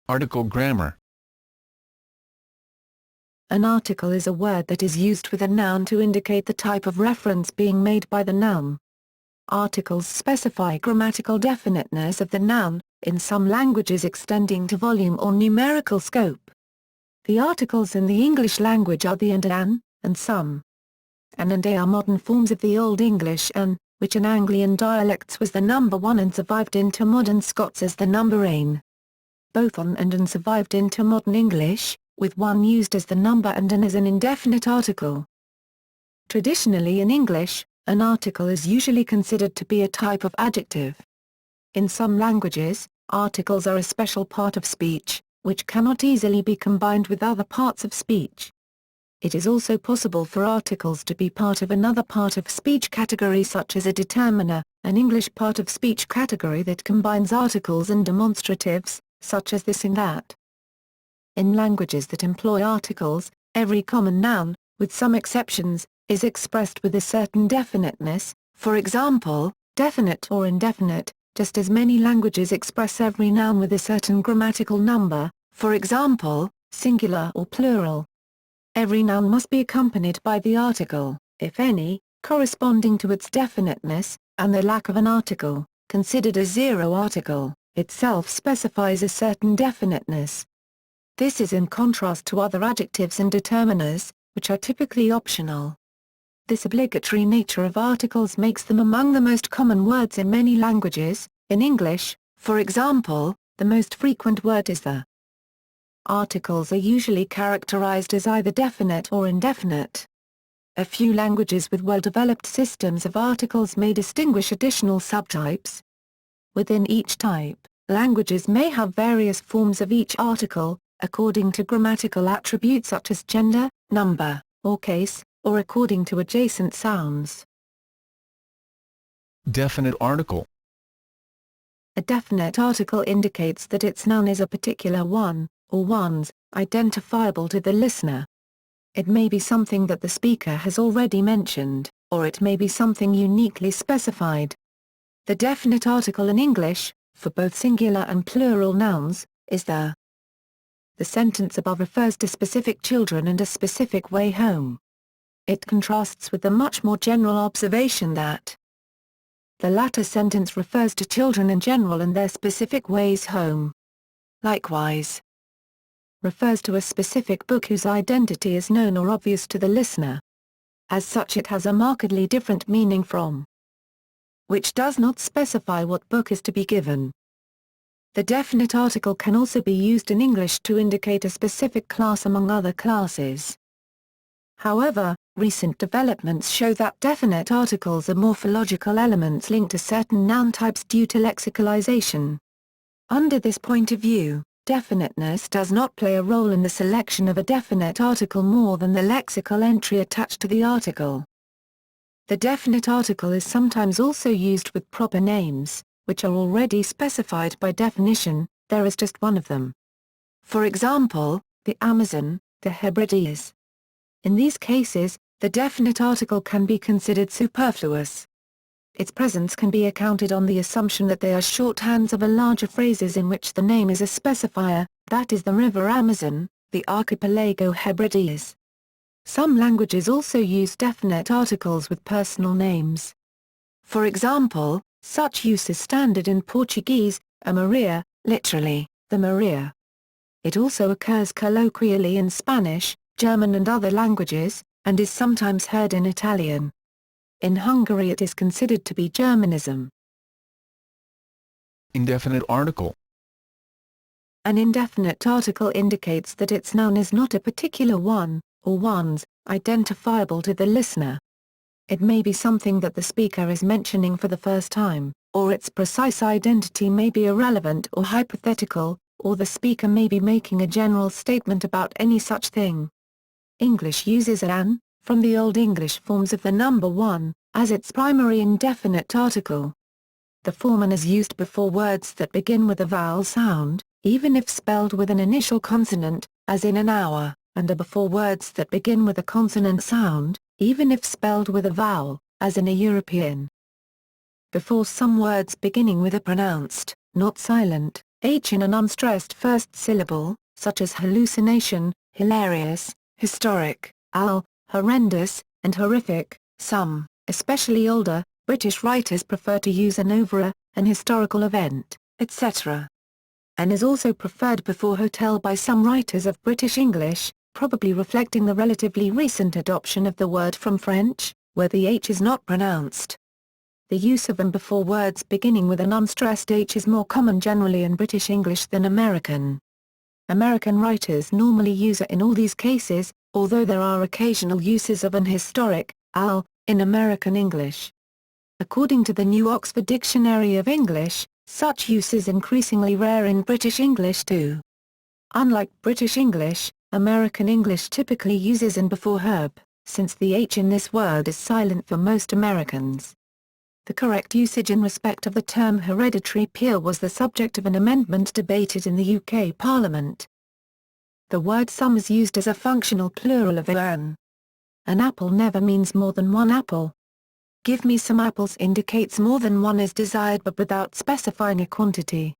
Article grammar. An article is a word that is used with a noun to indicate the type of reference being made by the noun. Articles specify grammatical definiteness of the noun, in some languages extending to volume or numerical scope. The articles in the English language are the and some. An and a are modern forms of the Old English an, which in Anglian dialects was the number one and survived into Modern Scots as the number ein. Both on and an survived into Modern English, with one used as the number and an as an indefinite article. Traditionally in English, an article is usually considered to be a type of adjective. In some languages, articles are a special part of speech, which cannot easily be combined with other parts of speech. It is also possible for articles to be part of another part of speech category such as a determiner, an English part of speech category that combines articles and demonstratives, such as this and that. In languages that employ articles, every common noun, with some exceptions, is expressed with a certain definiteness, for example, definite or indefinite, just as many languages express every noun with a certain grammatical number, for example, singular or plural. Every noun must be accompanied by the article, if any, corresponding to its definiteness, and the lack of an article, considered a zero article, itself specifies a certain definiteness. This is in contrast to other adjectives and determiners, which are typically optional. This obligatory nature of articles makes them among the most common words in many languages. In English, for example, the most frequent word is the. Articles are usually characterized as either definite or indefinite. A few languages with well-developed systems of articles may distinguish additional subtypes. Within each type, languages may have various forms of each article, according to grammatical attributes such as gender, number, or case, or according to adjacent sounds. Definite article. A definite article indicates that its noun is a particular one, or ones, identifiable to the listener. It may be something that the speaker has already mentioned, or it may be something uniquely specified. The definite article in English, for both singular and plural nouns, is the. The sentence above refers to specific children and a specific way home. It contrasts with the much more general observation that the latter sentence refers to children in general and their specific ways home. Likewise, refers to a specific book whose identity is known or obvious to the listener. As such, it has a markedly different meaning from which does not specify what book is to be given. The definite article can also be used in English to indicate a specific class among other classes. However, recent developments show that definite articles are morphological elements linked to certain noun types due to lexicalization. Under this point of view, definiteness does not play a role in the selection of a definite article more than the lexical entry attached to the article. The definite article is sometimes also used with proper names, which are already specified by definition. There is just one of them. For example, the Amazon, the Hebrides. In these cases, the definite article can be considered superfluous. Its presence can be accounted on the assumption that they are shorthands of a larger phrases in which the name is a specifier, that is the River Amazon, the Archipelago Hebrides. Some languages also use definite articles with personal names. For example, such use is standard in Portuguese, a Maria, literally, the Maria. It also occurs colloquially in Spanish, German and other languages, and is sometimes heard in Italian. In Hungary it is considered to be Germanism. Indefinite article. An indefinite article indicates that its noun is not a particular one, or ones, identifiable to the listener. It may be something that the speaker is mentioning for the first time, or its precise identity may be irrelevant or hypothetical, or the speaker may be making a general statement about any such thing. English uses an, from the Old English forms of the number one, as its primary indefinite article. The form an is used before words that begin with a vowel sound, even if spelled with an initial consonant, as in an hour, and are before words that begin with a consonant sound, even if spelled with a vowel, as in a European. Before some words beginning with a pronounced, not silent, H in an unstressed first syllable, such as hallucination, hilarious, historic, horrendous, and horrific. Some, especially older, British writers prefer to use an over an historical event, etc. An is also preferred before hotel by some writers of British English, probably reflecting the relatively recent adoption of the word from French, where the H is not pronounced. The use of an before words beginning with an unstressed H is more common generally in British English than American. American writers normally use a in all these cases, although there are occasional uses of an historic, in American English. According to the New Oxford Dictionary of English, such use is increasingly rare in British English too. Unlike British English, American English typically uses an before herb, since the H in this word is silent for most Americans. The correct usage in respect of the term hereditary peer was the subject of an amendment debated in the UK Parliament. The word some is used as a functional plural of an. An apple never means more than one apple. Give me some apples indicates more than one is desired but without specifying a quantity.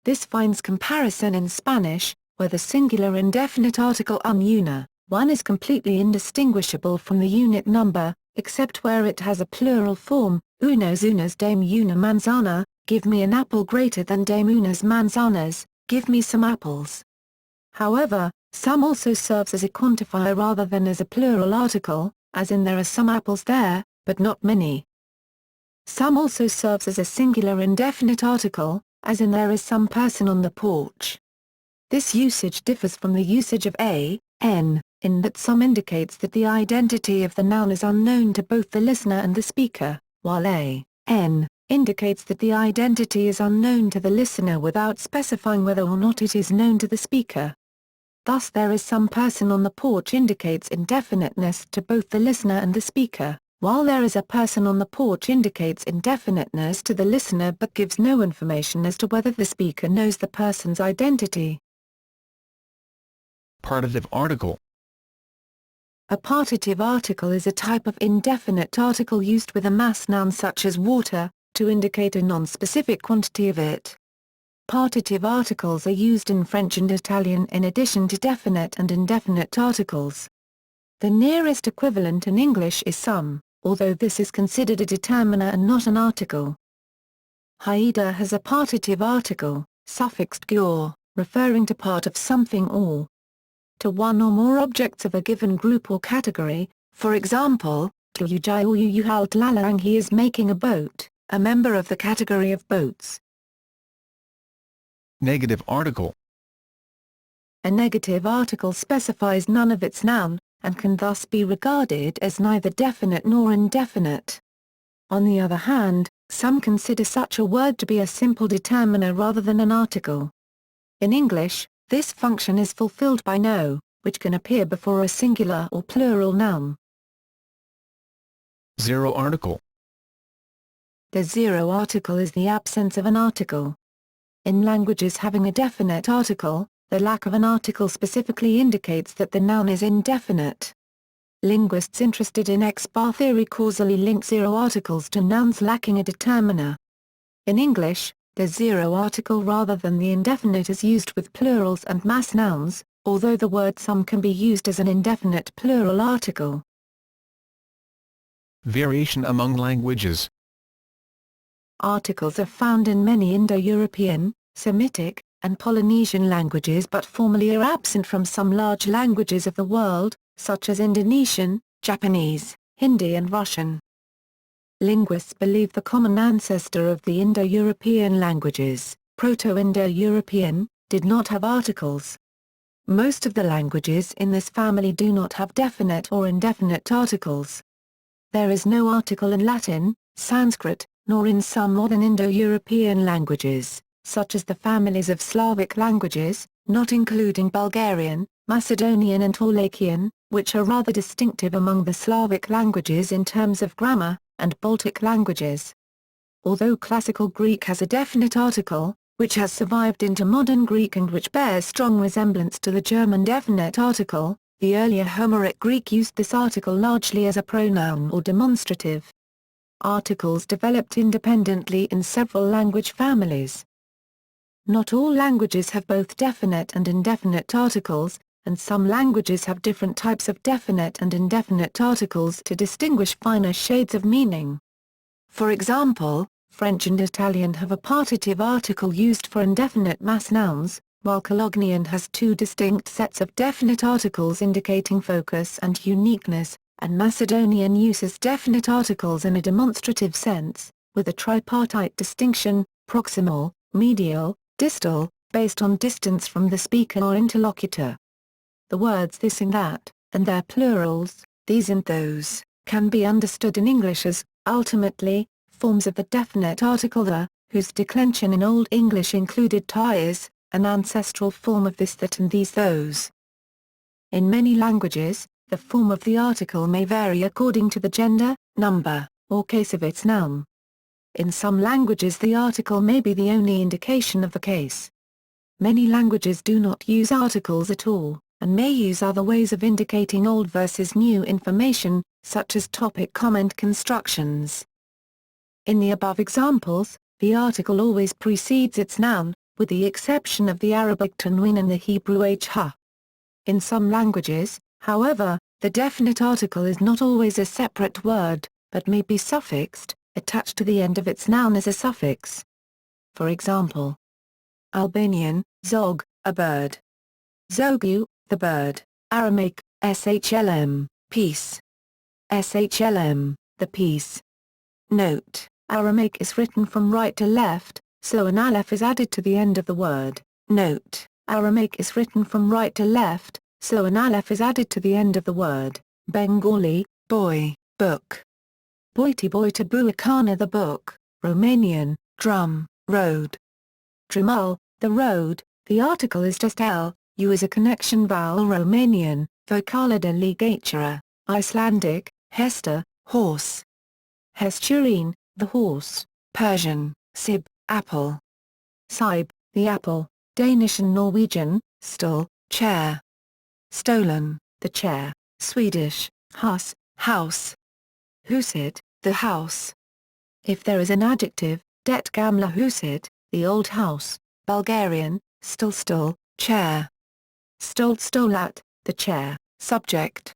This finds comparison in Spanish, where the singular indefinite article una, one is completely indistinguishable from the unit number, except where it has a plural form, unas dame una manzana, give me an apple greater than dame unas manzanas, give me some apples. However, some also serves as a quantifier rather than as a plural article, as in there are some apples there, but not many. Some also serves as a singular indefinite article, as in there is some person on the porch. This usage differs from the usage of n, in that some indicates that the identity of the noun is unknown to both the listener and the speaker, while n indicates that the identity is unknown to the listener without specifying whether or not it is known to the speaker. Thus there is some person on the porch indicates indefiniteness to both the listener and the speaker, while there is a person on the porch indicates indefiniteness to the listener but gives no information as to whether the speaker knows the person's identity. Partitive article. A partitive article is a type of indefinite article used with a mass noun such as water, to indicate a non-specific quantity of it. Partitive articles are used in French and Italian in addition to definite and indefinite articles. The nearest equivalent in English is some, although this is considered a determiner and not an article. Haida has a partitive article, suffixed -gur, referring to part of something or to one or more objects of a given group or category, for example, Tuyujai or Yuyuhal Tlalang he is making a boat, a member of the category of boats. Negative article. A negative article specifies none of its noun, and can thus be regarded as neither definite nor indefinite. On the other hand, some consider such a word to be a simple determiner rather than an article. In English, this function is fulfilled by no, which can appear before a singular or plural noun. Zero article. The zero article is the absence of an article. In languages having a definite article, the lack of an article specifically indicates that the noun is indefinite. Linguists interested in X-bar theory causally link zero articles to nouns lacking a determiner. In English, the zero article rather than the indefinite is used with plurals and mass nouns, although the word some can be used as an indefinite plural article. Variation among languages. Articles are found in many Indo-European, Semitic, and Polynesian languages but formally are absent from some large languages of the world, such as Indonesian, Japanese, Hindi and Russian. Linguists believe the common ancestor of the Indo-European languages, Proto-Indo-European, did not have articles. Most of the languages in this family do not have definite or indefinite articles. There is no article in Latin, Sanskrit, nor in some modern Indo-European languages, such as the families of Slavic languages, not including Bulgarian, Macedonian and Wallachian, which are rather distinctive among the Slavic languages in terms of grammar, and Baltic languages. Although Classical Greek has a definite article, which has survived into modern Greek and which bears strong resemblance to the German definite article, the earlier Homeric Greek used this article largely as a pronoun or demonstrative. Articles developed independently in several language families. Not all languages have both definite and indefinite articles, and some languages have different types of definite and indefinite articles to distinguish finer shades of meaning. For example, French and Italian have a partitive article used for indefinite mass nouns, while Cologne has two distinct sets of definite articles indicating focus and uniqueness, and Macedonian uses definite articles in a demonstrative sense, with a tripartite distinction, proximal, medial, distal, based on distance from the speaker or interlocutor. The words this and that, and their plurals, these and those, can be understood in English as, ultimately, forms of the definite article the, whose declension in Old English included ties, an ancestral form of this that and these those. In many languages, the form of the article may vary according to the gender, number, or case of its noun. In some languages the article may be the only indication of the case. Many languages do not use articles at all, and may use other ways of indicating old versus new information, such as topic comment constructions. In the above examples, the article always precedes its noun, with the exception of the Arabic tanween and the Hebrew ha. In some languages, however, the definite article is not always a separate word, but may be suffixed, attached to the end of its noun as a suffix. For example, Albanian, zog, a bird. Zogu, the bird, Aramaic, shlm, peace. Shlm, the piece. Note, Aramaic is written from right to left, so an aleph is added to the end of the word. Note, Aramaic is written from right to left, so an aleph is added to the end of the word. Bengali, boy, book. Boiti boita buakana, the book. Romanian, drum, road. Drumul, the road, the article is just l, u as a connection vowel. Romanian, vocalida ligatura. Icelandic, hesta, horse. Hesturine, the horse. Persian, sib, apple. Sib, the apple. Danish and Norwegian, stol, chair. Stolen, the chair. Swedish, hus, house. Huset, the house. If there is an adjective, det gamla huset, the old house. Bulgarian, stol, chair. Stolat, the chair, subject.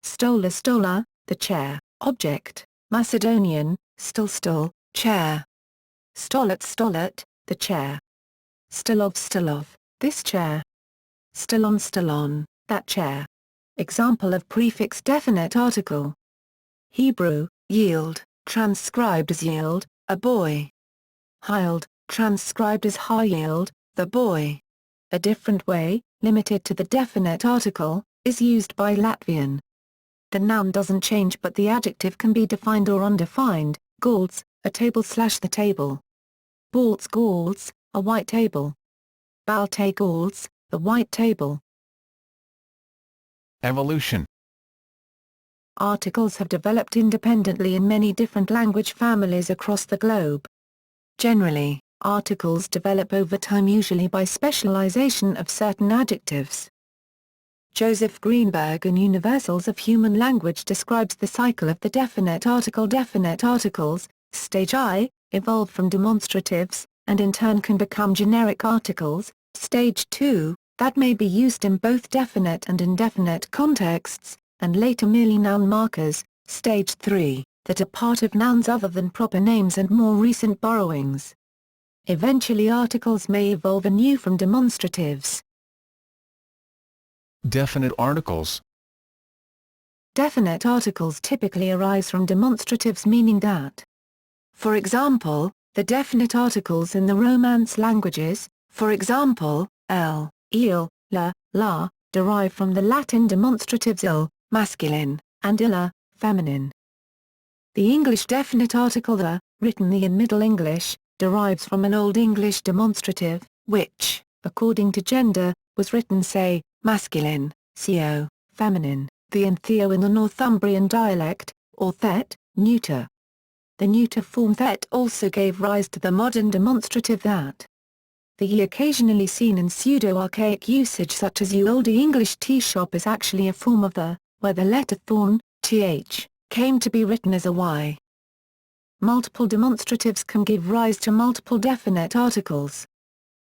Stola, the chair, object. Macedonian, stol, chair. Stolat, the chair. Stilov, this chair. Stilon, that chair. Example of prefix definite article. Hebrew, yield, transcribed as yield, a boy. Hild, transcribed as high-yield, the boy. A different way, limited to the definite article, is used by Latvian. The noun doesn't change but the adjective can be defined or undefined. Galds, a table/the table. Balts galds, a white table. Balte galds, the white table. Evolution. Articles have developed independently in many different language families across the globe. Generally, articles develop over time, usually by specialization of certain adjectives. Joseph Greenberg in Universals of Human Language describes the cycle of the definite article. Definite articles, stage I, evolve from demonstratives, and in turn can become generic articles, stage II, that may be used in both definite and indefinite contexts, and later merely noun markers, stage III, that are part of nouns other than proper names and more recent borrowings. Eventually articles may evolve anew from demonstratives. Definite articles. Definite articles typically arise from demonstratives, meaning that, for example, the definite articles in the Romance languages, for example, el, il, la, derive from the Latin demonstratives il, masculine, and illa, feminine. The English definite article the, written the in Middle English, derives from an Old English demonstrative, which, according to gender, was written say, masculine, co, feminine, the and theo in the Northumbrian dialect, or thet, neuter. The neuter form thet also gave rise to the modern demonstrative that. The ye occasionally seen in pseudo-archaic usage such as you Old English tea shop is actually a form of the, where the letter thorn, th, came to be written as a y. Multiple demonstratives can give rise to multiple definite articles.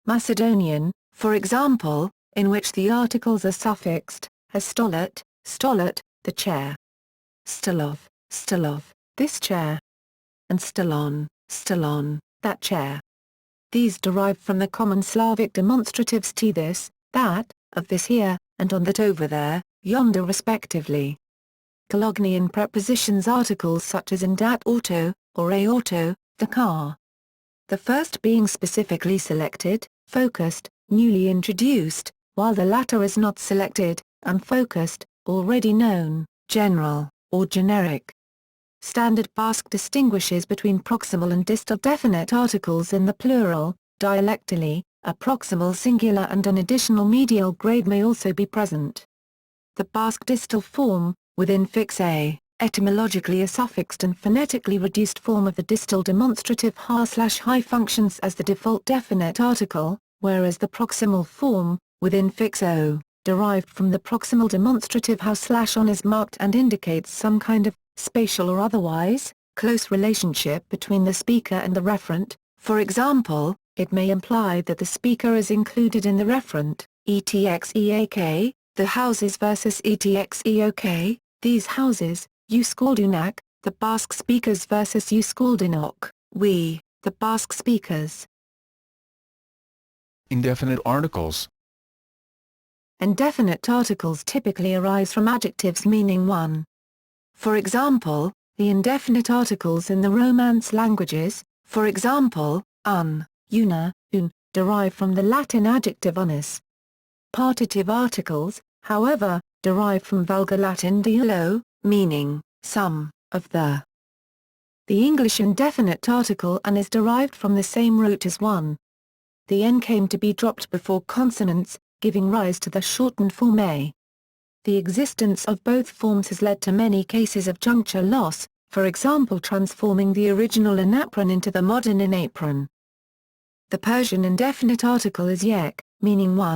Macedonian, for example, in which the articles are suffixed, as stolet, stolet, the chair. Stolov, stolov, this chair. And stolon, stolon, that chair. These derive from the common Slavic demonstratives to this, that, of this here, and on that over there, yonder respectively. Colognate prepositions articles such as in dat auto, or a auto, the car. The first being specifically selected, focused, newly introduced, while the latter is not selected, unfocused, already known, general, or generic. Standard Basque distinguishes between proximal and distal definite articles in the plural, dialectally, a proximal singular and an additional medial grade may also be present. The Basque distal form, within fix a, etymologically a suffixed and phonetically reduced form of the distal demonstrative ha/hi functions as the default definite article, whereas the proximal form, within fix o, derived from the proximal demonstrative ha/on is marked and indicates some kind of, spatial or otherwise, close relationship between the speaker and the referent. For example, it may imply that the speaker is included in the referent, etxeak, the houses versus etxeok, these houses, Euskaldunak, the Basque speakers versus Euskaldunok, we, the Basque speakers. Indefinite articles. Indefinite articles typically arise from adjectives meaning one. For example, the indefinite articles in the Romance languages, for example, una, un, derive from the Latin adjective unus. Partitive articles, however, derive from Vulgar Latin diulo, meaning, some, of the. The English indefinite article an is derived from the same root as one. The n came to be dropped before consonants, giving rise to the shortened form a. The existence of both forms has led to many cases of juncture loss, for example transforming the original anapron into the modern inapron. The Persian indefinite article is yek, meaning one.